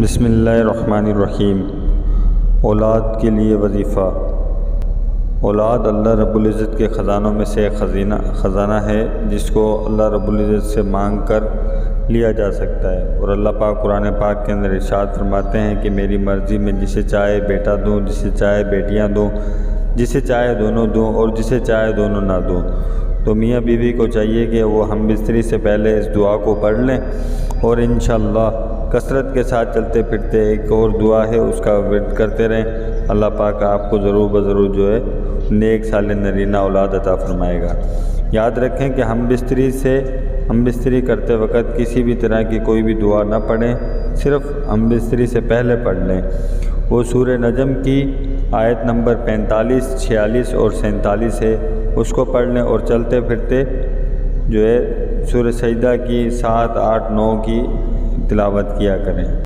بسم اللہ الرحمن الرحیم۔ اولاد کے لیے وظیفہ۔ اولاد اللہ رب العزت کے خزانوں میں سے ایک خزانہ ہے جس کو اللہ رب العزت سے مانگ کر لیا جا سکتا ہے، اور اللہ پاک قرآن پاک کے اندر ارشاد فرماتے ہیں کہ میری مرضی میں جسے چاہے بیٹا دوں، جسے چاہے بیٹیاں دوں، جسے چاہے دونوں دوں اور جسے چاہے دونوں نہ دوں۔ تو میاں بیوی کو چاہیے کہ وہ ہم بستری سے پہلے اس دعا کو پڑھ لیں، اور انشاءاللہ کثرت کے ساتھ چلتے پھرتے ایک اور دعا ہے اس کا ورد کرتے رہیں۔ اللہ پاک آپ کو ضرور بضرور جو ہے نیک صالح نرینہ اولاد عطا فرمائے گا۔ یاد رکھیں کہ ہم بستری کرتے وقت کسی بھی طرح کی کوئی بھی دعا نہ پڑھیں، صرف ہم بستری سے پہلے پڑھ لیں۔ وہ سورہ نجم کی آیت نمبر 45، 46 اور 47 ہے، اس کو پڑھ لیں، اور چلتے پھرتے جو ہے سورہ سجدہ کی 7، 8، 9 کی تلاوت کیا کریں۔